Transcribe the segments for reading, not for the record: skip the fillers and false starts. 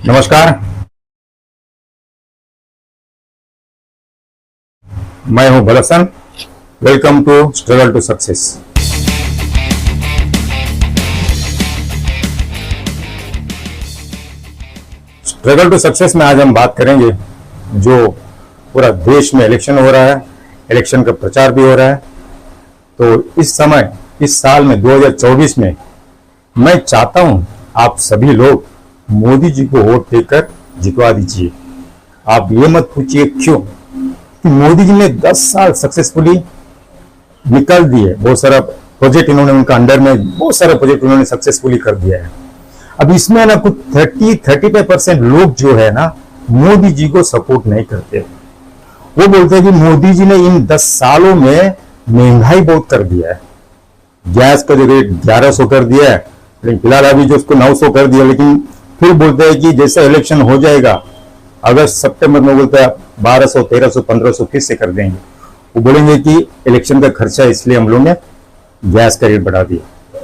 नमस्कार। मैं हूं Bhalsan. Welcome to struggle to success. Struggle to success में आज हम बात करेंगे जो पूरा देश में इलेक्शन हो रहा है, इलेक्शन का प्रचार भी हो रहा है। तो इस समय, इस साल में 2024 में मैं चाहता हूं आप सभी लोग मोदी जी को वोट देकर जितवा दीजिए। आप ये मत पूछिए क्यों, कि मोदी जी ने 10 साल सक्सेसफुली निकाल दिए। बहुत सारा प्रोजेक्ट इन्होंने उनका अंडर में बहुत सारा प्रोजेक्ट उन्होंने सक्सेसफुली कर दिया है। अब इसमें ना कुछ 30-35% लोग जो है ना मोदी जी को सपोर्ट नहीं करते। वो बोलते हैं कि मोदी जी ने इन 10 सालों में महंगाई बहुत कर दिया है। गैस का जो रेट 1100 कर दिया है, लेकिन फिलहाल अभी जो उसको 900 कर दिया। लेकिन फिर बोलते हैं कि जैसे इलेक्शन हो जाएगा अगस्त सितंबर में, बोलते हैं 1200, 1300, 1500 फिर से कर देंगे। वो बोलेंगे कि इलेक्शन का खर्चा इसलिए हम लोग ने गैस का रेट बढ़ा दिया।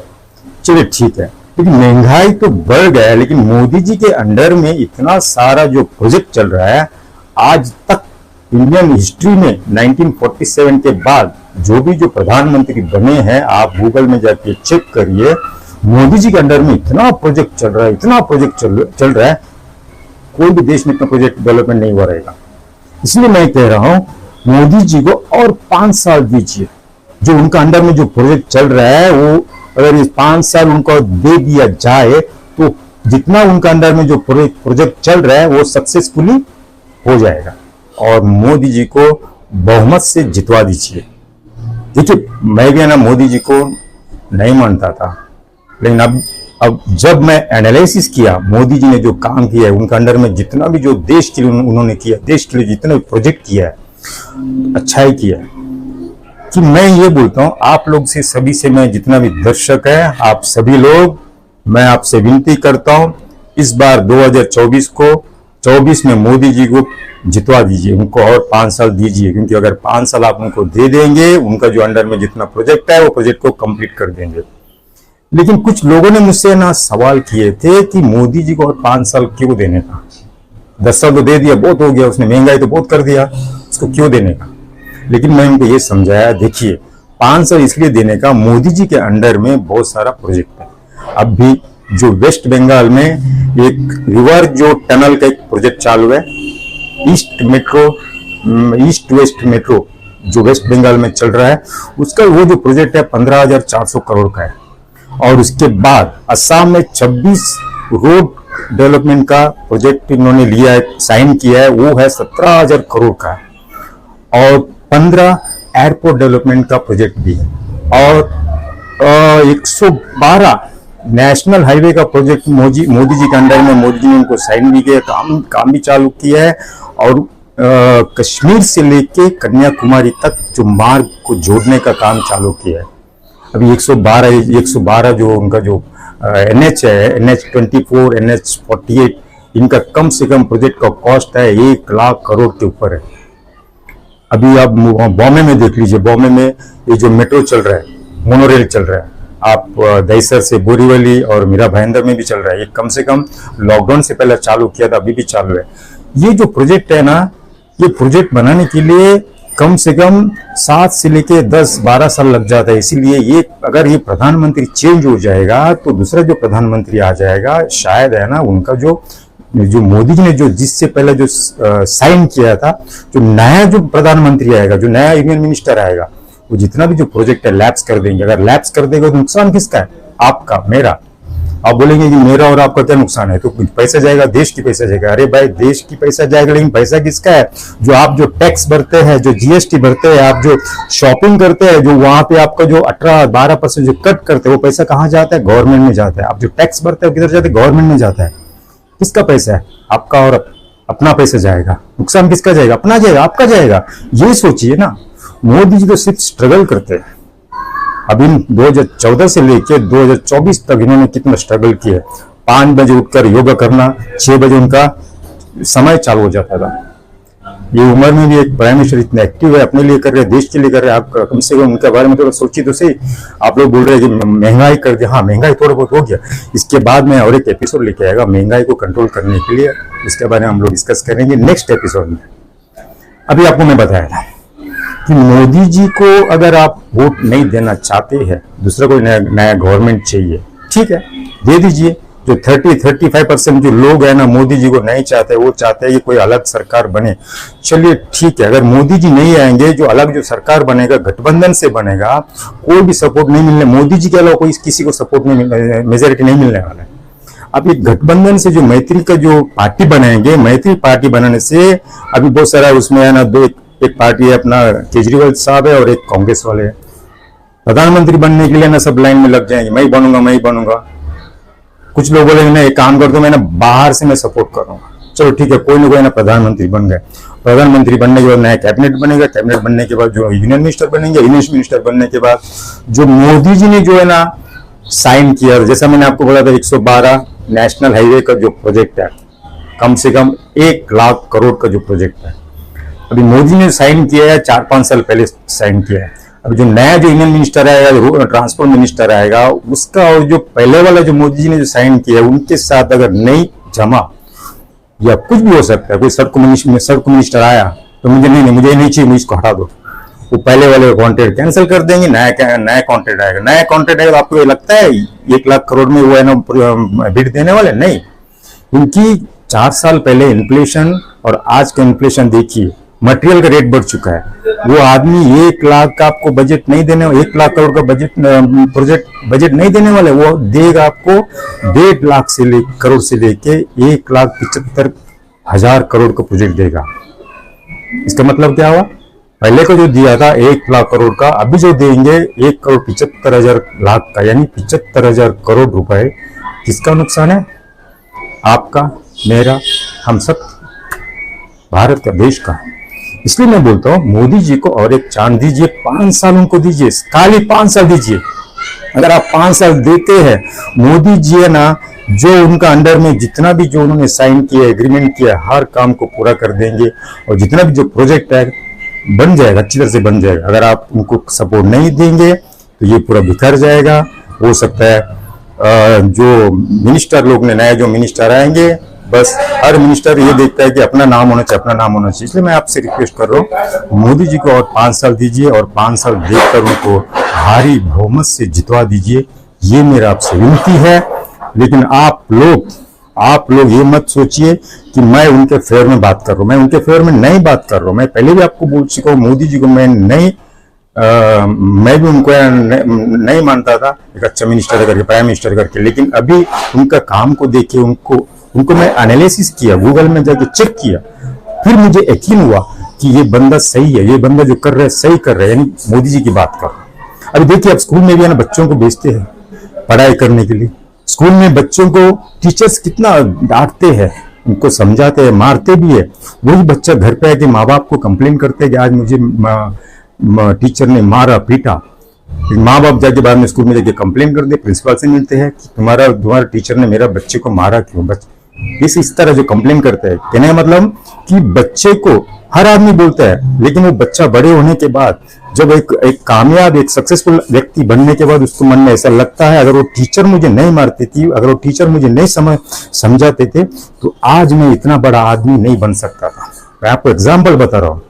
चलिए ठीक है, लेकिन महंगाई तो बढ़ गया है। लेकिन मोदी जी के अंडर में इतना सारा जो प्रोजेक्ट चल रहा है, आज तक इंडियन हिस्ट्री में 1947 के बाद जो प्रधानमंत्री बने हैं, आप गूगल में जाके चेक करिए, मोदी जी के अंडर में इतना प्रोजेक्ट चल रहा है, इतना प्रोजेक्ट चल रहा है, कोई भी देश में इतना प्रोजेक्ट डेवलपमेंट नहीं हुआ रहेगा। इसलिए मैं कह रहा हूं मोदी जी को और 5 साल दीजिए। जो उनका अंडर में जो प्रोजेक्ट चल रहा है, वो अगर इस 5 साल उनको दे दिया जाए तो जितना उनका अंडर में जो प्रोजेक्ट चल रहा है वो सक्सेसफुली हो जाएगा और मोदी जी को बहुमत से जितवा दीजिए। देखिए, मैं भी ना मोदी जी को नहीं मानता था, लेकिन अब जब मैं एनालिसिस किया मोदी जी ने जो काम किया है, उनका अंडर में जितना भी जो देश के लिए उन्होंने किया, देश के लिए जितना भी प्रोजेक्ट किया है, अच्छा ही किया है। कि मैं ये बोलता हूं आप लोग से, सभी से, मैं जितना भी दर्शक है, आप सभी लोग, मैं आपसे विनती करता हूं इस बार 2024 में मोदी जी को जितवा दीजिए, उनको और 5 साल दीजिए। क्योंकि अगर 5 साल आप उनको दे देंगे, उनका जो अंडर में जितना प्रोजेक्ट है वो प्रोजेक्ट को कंप्लीट कर देंगे। लेकिन कुछ लोगों ने मुझसे ना सवाल किए थे कि मोदी जी को और 5 साल क्यों देने का, 10 साल तो दे दिया, बहुत हो गया, उसने महंगाई तो बहुत कर दिया, उसको क्यों देने का। लेकिन मैं उनको ये समझाया, देखिए 5 साल इसलिए देने का, मोदी जी के अंडर में बहुत सारा प्रोजेक्ट है। अब भी जो वेस्ट बंगाल में एक रिवर जो टनल का एक प्रोजेक्ट चालू है, ईस्ट वेस्ट मेट्रो जो वेस्ट बंगाल में चल रहा है, उसका वो जो प्रोजेक्ट है 15,400 करोड़ का है। और उसके बाद असम में 26 रोड डेवलपमेंट का प्रोजेक्ट इन्होंने लिया है, साइन किया है, वो है 17,000 करोड़ का। और 15 एयरपोर्ट डेवलपमेंट का प्रोजेक्ट भी है। और 112 नेशनल हाईवे का प्रोजेक्ट मोदी जी के अंडर में मोदी जी ने उनको साइन भी किया, काम भी चालू किया है। और कश्मीर से लेके कन्याकुमारी तक जो मार्ग को जोड़ने का काम चालू किया है। अभी 112 जो उनका जो NH है, NH24, NH48, इनका कम से कम प्रोजेक्ट का कॉस्ट है 1 लाख करोड़ के ऊपर है। अभी आप बॉम्बे में देख लीजिए, बॉम्बे में ये जो मेट्रो चल रहा है, मोनोरेल चल रहा है, आप दहिसर से बोरीवली और मीरा भाईंदर में भी चल रहा है। ये कम से कम लॉकडाउन से पहले चालू किया था, अभी भी चालू है। ये जो प्रोजेक्ट है ना, ये प्रोजेक्ट बनाने के लिए कम से कम 7 से लेके 10-12 साल लग जाता है। इसीलिए ये अगर ये प्रधानमंत्री चेंज हो जाएगा तो दूसरा जो प्रधानमंत्री आ जाएगा, शायद है ना, उनका जो मोदी जी ने जो जिससे पहले जो साइन किया था, जो नया जो प्रधानमंत्री आएगा, जो नया यूनियन मिनिस्टर आएगा, वो जितना भी जो प्रोजेक्ट है लैप्स कर देंगे। अगर लैप्स कर देगा तो नुकसान किसका है? आपका, मेरा। आप बोलेंगे कि मेरा और आपका क्या नुकसान है? तो पैसा जाएगा, देश की पैसा जाएगा। अरे भाई, देश की पैसा जाएगा, लेकिन पैसा किसका है? जो आप जो टैक्स भरते हैं, जो GST भरते हैं, आप जो शॉपिंग करते हैं, जो वहां पे आपका जो 18-12% जो कट करते हैं, वो पैसा कहाँ जाता है? गवर्नमेंट में जाता है। आप जो टैक्स भरते हैं किधर जाते हैं? गवर्नमेंट में जाता है। किसका पैसा है? आपका। और अपना पैसा जाएगा। नुकसान किसका जाएगा? अपना जाएगा, आपका जाएगा। ये सोचिए ना, मोदी जी तो सिर्फ स्ट्रगल करते हैं। अभी 2014 से लेकर 2024 तक इन्होंने कितना स्ट्रगल किया। 5 बजे उठकर योगा करना, 6 बजे उनका समय चालू हो जाता था। ये उम्र में भी एक प्राइम मिनिस्टर इतना एक्टिव है, अपने लिए कर रहे हैं, देश के लिए कर रहे हैं। आप कम से कम उनके बारे में थोड़ा सोचिए तो सही। आप लोग बोल रहे हैं कि महंगाई कर दिया, हाँ महंगाई थोड़ा बहुत हो गया। इसके बाद मैं और एक एपिसोड लेके आएगा महंगाई को कंट्रोल करने के लिए, इसके बारे में हम लोग डिस्कस करेंगे नेक्स्ट एपिसोड में। अभी आपको मैं बताया था कि मोदी जी को अगर आप वोट नहीं देना चाहते हैं, दूसरा कोई नया गवर्नमेंट चाहिए, ठीक है दे दीजिए। जो 30-35% जो लोग हैं ना मोदी जी को नहीं चाहते, वो चाहते हैं कि कोई अलग सरकार बने। चलिए ठीक है, अगर मोदी जी नहीं आएंगे, जो अलग जो सरकार बनेगा गठबंधन से बनेगा, कोई भी सपोर्ट नहीं मिलने, मोदी जी के अलावा कोई किसी को सपोर्ट नहीं मिलने, मेजोरिटी नहीं मिलने वाला है। अब ये गठबंधन से जो मैत्री का जो पार्टी बनाएंगे, मैत्री पार्टी बनाने से अभी बहुत सारा उसमें है ना, एक पार्टी है अपना केजरीवाल साहब है और एक कांग्रेस वाले है। प्रधानमंत्री बनने के लिए ना सब लाइन में लग जाएंगे, मैं ही बनूंगा। कुछ लोग बोलेंगे ना एक काम कर दो, मैं ना बाहर से मैं सपोर्ट करूंगा। चलो ठीक है, कोई ना कोई ना प्रधानमंत्री बन गए। प्रधानमंत्री बनने के बाद नया कैबिनेट बनेगा, कैबिनेट बनने के बाद जो यूनियन मिनिस्टर बनेंगे, यूनियन मिनिस्टर बनने के बाद जो मोदी जी ने जो है ना साइन किया, जैसा मैंने आपको बोला था 112 नेशनल हाईवे का जो प्रोजेक्ट है, कम से कम 1 लाख करोड़ का जो प्रोजेक्ट है, अभी मोदी ने साइन किया है, 4-5 साल पहले साइन किया है। अब जो नया जो यूनियन मिनिस्टर आएगा, ट्रांसपोर्ट मिनिस्टर आएगा, उसका और जो पहले वाला जो मोदी जी ने जो साइन किया है उनके साथ अगर नहीं जमा, या कुछ भी हो सकता है, कोई सड़क मिनिस्टर आया तो मुझे नहीं चाहिए, मुझे इसको हटा दो, वो पहले वाले कॉन्ट्रैक्ट कैंसिल कर देंगे, नया कॉन्ट्रैक्ट आएगा। नया कॉन्ट्रैक्ट आएगा तो आपको ये लगता है 1 लाख करोड़ में वो है ना बिड देने वाले? नहीं। उनकी 4 साल पहले इन्फ्लेशन और आज का इन्फ्लेशन देखिए, मटेरियल का रेट बढ़ चुका है। वो आदमी 1 लाख का आपको बजट नहीं देने, 1 लाख करोड़ का बजट नहीं देने वाले, वो देगा आपको 1.5 लाख करोड़ से लेके 1,75,000 करोड़ का प्रोजेक्ट देगा। इसका मतलब क्या हुआ? पहले को जो दिया था 1 लाख करोड़ का, अभी जो देंगे 1,75,000 लाख का, यानी 75,000 करोड़ रुपए। किसका नुकसान है? आपका, मेरा, हम सब, भारत का, देश का। इसलिए मैं बोलता हूं मोदी जी को और एक चांस दीजिए, 5 साल उनको दीजिए, खाली 5 साल दीजिए। अगर आप 5 साल देते हैं, मोदी जी है ना, जो उनका अंडर में जितना भी जो उन्होंने साइन किया, एग्रीमेंट किया, हर काम को पूरा कर देंगे और जितना भी जो प्रोजेक्ट है बन जाएगा, अच्छी तरह से बन जाएगा। अगर आप उनको सपोर्ट नहीं देंगे तो ये पूरा बिखर जाएगा। हो सकता है जो मिनिस्टर लोग ने, नए जो मिनिस्टर आएंगे, बस हर मिनिस्टर ये देखता है कि अपना नाम होना चाहिए, इसलिए मैं आपसे रिक्वेस्ट कर रहा हूँ मोदी जी को और 5 साल दीजिए और 5 साल देकर उनको भारी बहुमत से जितवा दीजिए। ये मेरा आपसे विनती है। लेकिन आप लोग ये मत सोचिए कि मैं उनके फेवर में बात कर रहा हूँ, मैं उनके फेवर में नहीं बात कर रहा हूँ। मैं पहले भी आपको बोल चुका हूँ, मोदी जी को मैं भी उनको नहीं मानता था एक अच्छा मिनिस्टर करके, प्राइम मिनिस्टर करके। लेकिन अभी उनका काम को देखे, उनको मैं एनालिसिस किया, गूगल में जाके चेक किया, फिर मुझे यकीन हुआ कि ये बंदा सही है, ये बंदा जो कर रहा है सही कर रहा है, यानी मोदी जी की बात कर रहा है। अभी देखिए, अब स्कूल में भी है ना बच्चों को भेजते हैं पढ़ाई करने के लिए। स्कूल में बच्चों को टीचर्स कितना डांटते हैं, उनको समझाते हैं, मारते भी है। वही बच्चा घर पे आके माँ बाप को कंप्लेन करते हैं कि आज मुझे टीचर ने मारा पीटा। माँ बाप जाके बाद में स्कूल में जाके कंप्लेन करते, प्रिंसिपल से मिलते हैं कि तुम्हारा टीचर ने मेरा बच्चे को मारा क्यों। इस तरह जो कंप्लेन करते हैं, कहने का मतलब कि बच्चे को हर आदमी बोलता है, लेकिन वो बच्चा बड़े होने के बाद, जब एक कामयाब, एक सक्सेसफुल व्यक्ति बनने के बाद उसको मन में ऐसा लगता है, अगर वो टीचर मुझे नहीं मारती थी, अगर वो टीचर मुझे नहीं समझाते थे, तो आज मैं इतना बड़ा आदमी नहीं बन सकता था। मैं आपको एग्जाम्पल बता रहा हूँ।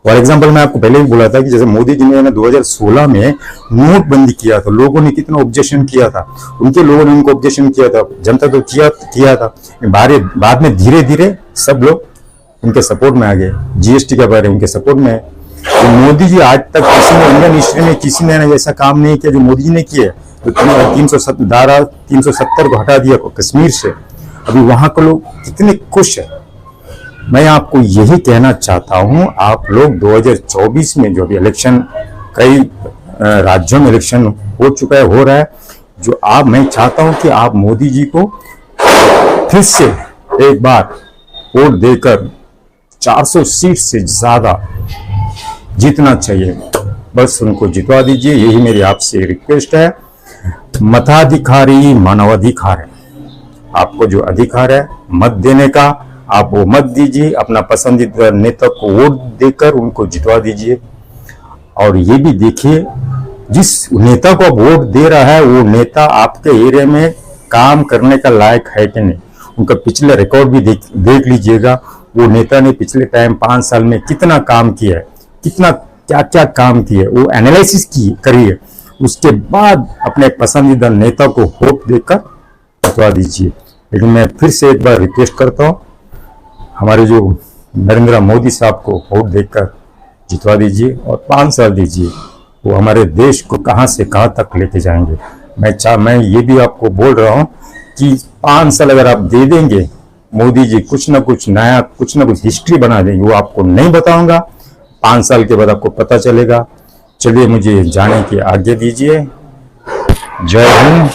फॉर एग्जाम्पल, मैं आपको पहले भी बोला था कि जैसे मोदी जी ने 2016 में नोटबंदी किया था, लोगों ने कितना ऑब्जेक्शन किया था, उनके लोगों ने उनको ऑब्जेक्शन किया था, जनता तो किया था। बाद में धीरे धीरे सब लोग उनके सपोर्ट में आ गए। जीएसटी के बारे में उनके सपोर्ट में है। तो मोदी जी आज तक किसी ने, इंडियन हिस्ट्री में किसी ने ऐसा काम नहीं किया जो मोदी जी ने किया। तो 370 को हटा दिया कश्मीर से, अभी वहां के लोग कितने खुश है। मैं आपको यही कहना चाहता हूं, आप लोग 2024 में जो भी इलेक्शन, कई राज्यों में इलेक्शन हो चुका है, हो रहा है, जो मैं चाहता हूं कि आप मोदी जी को फिर से एक बार वोट देकर 400 सीट से ज्यादा जीतना चाहिए। बस उनको जितवा दीजिए, यही मेरी आपसे रिक्वेस्ट है। मताधिकारी मानवाधिकार है। आपको जो अधिकार है मत देने का, आप वो मत दीजिए, अपना पसंदीदा नेता को वोट देकर उनको जितवा दीजिए। और ये भी देखिए जिस नेता को आप वोट दे रहा है वो नेता आपके एरिया में काम करने का लायक है कि नहीं। उनका पिछले रिकॉर्ड भी देख लीजिएगा, वो नेता ने पिछले टाइम 5 साल में कितना काम किया है, कितना क्या क्या काम किया है, वो एनालिसिस करिए। उसके बाद अपने पसंदीदा नेता को वोट देकर जितवा दीजिए। लेकिन मैं फिर से एक बार रिक्वेस्ट करता हूँ, हमारे जो नरेंद्र मोदी साहब को वोट देकर जितवा दीजिए और 5 साल दीजिए। वो हमारे देश को कहां से कहां तक लेके जाएंगे। मैं ये भी आपको बोल रहा हूं कि 5 साल अगर आप दे देंगे, मोदी जी कुछ ना कुछ नया, कुछ ना कुछ हिस्ट्री बना देंगे। वो आपको नहीं बताऊंगा, 5 साल के बाद आपको पता चलेगा। चलिए मुझे जाने की आज्ञा दीजिए। जय हिंद।